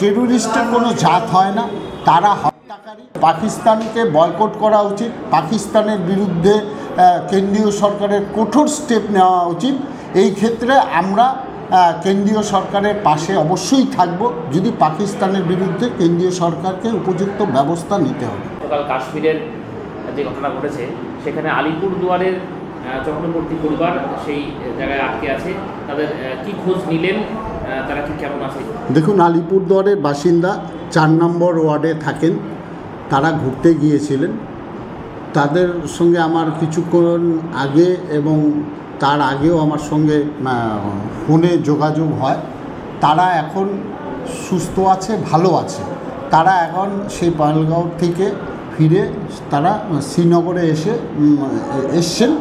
টেরোরিস্টের কোনো জাত হয় না, তারা হত্যাকারী। পাকিস্তানকে বয়কট করা উচিত, পাকিস্তানের বিরুদ্ধে কেন্দ্রীয় সরকারের কঠোর স্টেপ নেওয়া উচিত। এই ক্ষেত্রে আমরা কেন্দ্রীয় সরকারের পাশে অবশ্যই থাকব। যদি পাকিস্তানের বিরুদ্ধে কেন্দ্রীয় সরকারকে উপযুক্ত ব্যবস্থা নিতে হবে। গতকাল কাশ্মীরের যে ঘটনা ঘটেছে সেখানে আলিপুরদুয়ারের চক্রবর্তী পরিবার সেই জায়গায় আটকে আছে, তাদের কি খোঁজ নিলেন, তারা কি কেমন আছে? দেখুন, আলিপুরদুয়ারের বাসিন্দা 4 নম্বর ওয়ার্ডে থাকেন, তারা ঘুরতে গিয়েছিলেন। তাদের সঙ্গে আমার কিছুক্ষণ আগে এবং তার আগেও আমার সঙ্গে ফোনে যোগাযোগ হয়। তারা এখন সুস্থ আছে, ভালো আছে। তারা এখন সেই পাহেলগাঁও থেকে ফিরে তারা শ্রীনগরে এসছেন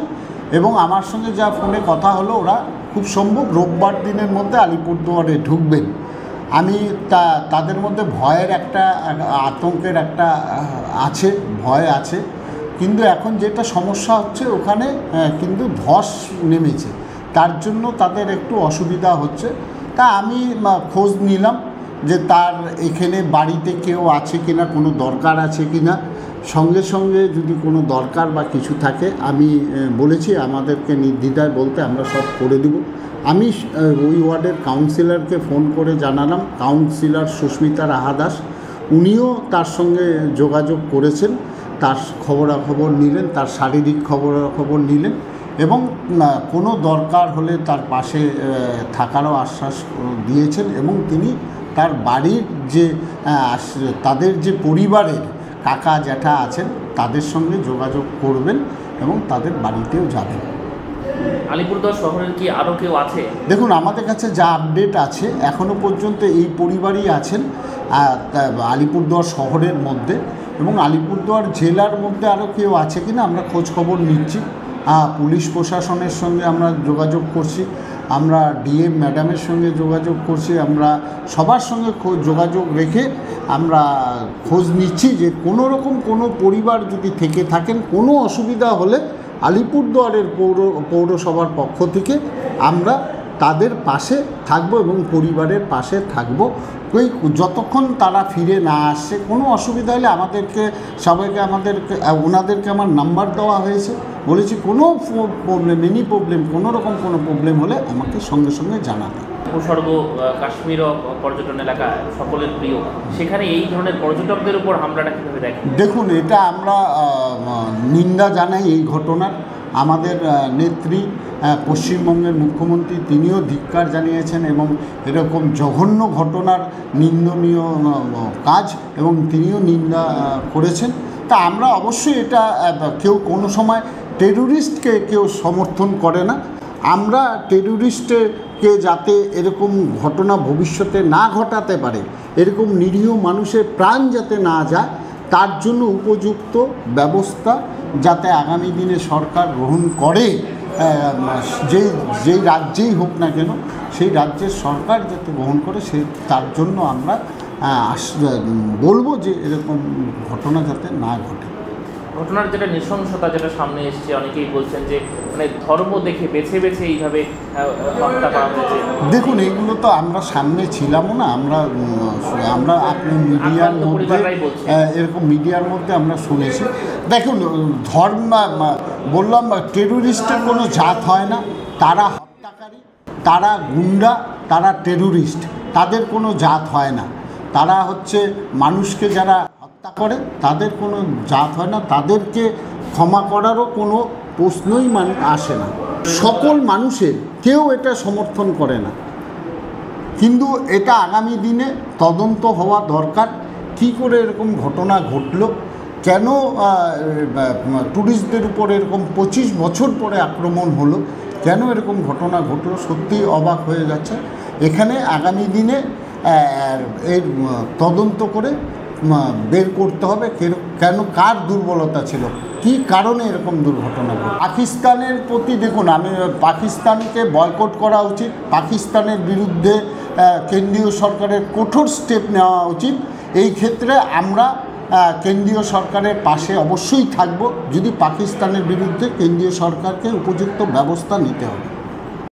এবং আমার সঙ্গে যা ফোনে কথা হলো, ওরা খুব সম্ভব রোববার দিনের মধ্যে আলিপুরদুয়ারে ঢুকবেন। আমি তাদের মধ্যে ভয়ের একটা আতঙ্কের একটা আছে, ভয় আছে। কিন্তু এখন যেটা সমস্যা হচ্ছে, ওখানে কিন্তু ধস নেমেছে, তার জন্য তাদের একটু অসুবিধা হচ্ছে। তা আমি খোঁজ নিলাম যে তার এখানে বাড়িতে কেউ আছে কিনা, কোনো দরকার আছে কিনা। সঙ্গে সঙ্গে যদি কোনো দরকার বা কিছু থাকে আমি বলেছি আমাদেরকে নির্দ্বিধায় বলতে, আমরা সব করে দেব। আমি ওই ওয়ার্ডের কাউন্সিলরকে ফোন করে জানালাম, কাউন্সিলর সুস্মিতা রাহা দাস, উনিও তার সঙ্গে যোগাযোগ করেছেন, তার খবরাখবর নিলেন, তার শারীরিক খবরাখবর নিলেন এবং কোনো দরকার হলে তার পাশে থাকারও আশ্বাস দিয়েছেন। এবং তিনি তার বাড়ির যে তাদের যে পরিবারের কাকা জ্যাঠা আছেন তাদের সঙ্গে যোগাযোগ করবেন এবং তাদের বাড়িতেও যাবেন। আলিপুরদুয়ার শহরের কি আরও কেউ আছে? দেখুন, আমাদের কাছে যা আপডেট আছে এখনও পর্যন্ত এই পরিবারই আছেন আলিপুরদুয়ার শহরের মধ্যে, এবং আলিপুরদুয়ার জেলার মধ্যে আরও কেউ আছে কিনা আমরা খোঁজ খবর নিচ্ছি। পুলিশ প্রশাসনের সঙ্গে আমরা যোগাযোগ করছি, আমরা ডিএম ম্যাডামের সঙ্গে যোগাযোগ করছি, আমরা সবার সঙ্গে যোগাযোগ রেখে আমরা খোঁজ নিচ্ছি যে কোনো রকম কোনো পরিবার যদি থেকে থাকেন, কোনো অসুবিধা হলে আলিপুরদুয়ারের পৌরসভার পক্ষ থেকে আমরা তাদের পাশে থাকব এবং পরিবারের পাশে থাকব। ওই যতক্ষণ তারা ফিরে না আসছে, কোনো অসুবিধা হলে আমাদেরকে সবাইকে ওনাদেরকে আমার নাম্বার দেওয়া হয়েছে, বলেছি কোনো প্রবলেম, এনি প্রবলেম, কোনো রকম কোনো প্রবলেম হলে আমাকে সঙ্গে সঙ্গে জানাতে। ভূস্বর্গ কাশ্মীর পর্যটন এলাকা সকলের প্রিয়, সেখানে এই ধরনের পর্যটকদের উপর হামলাটা কীভাবে দেখেন? দেখুন, এটা আমরা নিন্দা জানাই এই ঘটনার। আমাদের নেত্রী পশ্চিমবঙ্গের মুখ্যমন্ত্রী তিনিও ধিক্কার জানিয়েছেন এবং এরকম জঘন্য ঘটনার নিন্দনীয় কাজ এবং তিনিও নিন্দা করেছেন। তা আমরা অবশ্যই এটা কেউ কোনো সময় টেরোরিস্টকে কেউ সমর্থন করে না। আমরা টেরোরিস্টকে যাতে এরকম ঘটনা ভবিষ্যতে না ঘটাতে পারে, এরকম নিরীহ মানুষের প্রাণ যাতে না যায়, তার জন্য উপযুক্ত ব্যবস্থা যাতে আগামী দিনে সরকার গ্রহণ করে, যেই রাজ্যেই হোক না কেন সেই রাজ্যের সরকার যাতে গ্রহণ করে, তার জন্য আমরা বলবো যে এরকম ঘটনা যাতে না ঘটে। ঘটনার যেটা নৃশংসতা যেটা সামনে এসছে, অনেকেই বলছেন যে মানে ধর্ম দেখে বেছে বেছে এইভাবে হত্যা করা হয়েছে। দেখুন, এগুলো তো আমরা সামনে ছিলামও না, আমরা আপনি মিডিয়ার মধ্যে এরকম মিডিয়ার মধ্যে আমরা শুনেছি। দেখুন, বললাম টেরোরিস্টের কোনো জাত হয় না, তারা হত্যাকারী, তারা গুন্ডা, তারা টেরোরিস্ট, তাদের কোনো জাত হয় না। তারা হচ্ছে মানুষকে যারা হত্যা করে তাদের কোনো জাত হয় না, তাদেরকে ক্ষমা করারও কোনো প্রশ্নই আসে না। সকল মানুষের কেউ এটা সমর্থন করে না, কিন্তু এটা আগামী দিনে তদন্ত হওয়া দরকার। কী করে এরকম ঘটনা ঘটলো, কেন ট্যুরিস্টদের উপর এরকম 25 বছর পরে আক্রমণ হলো, কেন এরকম ঘটনা ঘটলো, সত্যিই অবাক হয়ে যাচ্ছে। এখানে আগামী দিনে এর তদন্ত করে বের করতে হবে কেন, কার দুর্বলতা ছিল, কী কারণে এরকম দুর্ঘটনা ঘটে। পাকিস্তানের প্রতি দেখুন, পাকিস্তানকে বয়কট করা উচিত, পাকিস্তানের বিরুদ্ধে কেন্দ্রীয় সরকারের কঠোর স্টেপ নেওয়া উচিত। এই ক্ষেত্রে আমরা কেন্দ্রীয় সরকারের পাশে অবশ্যই থাকব। যদি পাকিস্তানের বিরুদ্ধে কেন্দ্রীয় সরকারকে উপযুক্ত ব্যবস্থা নিতে হবে।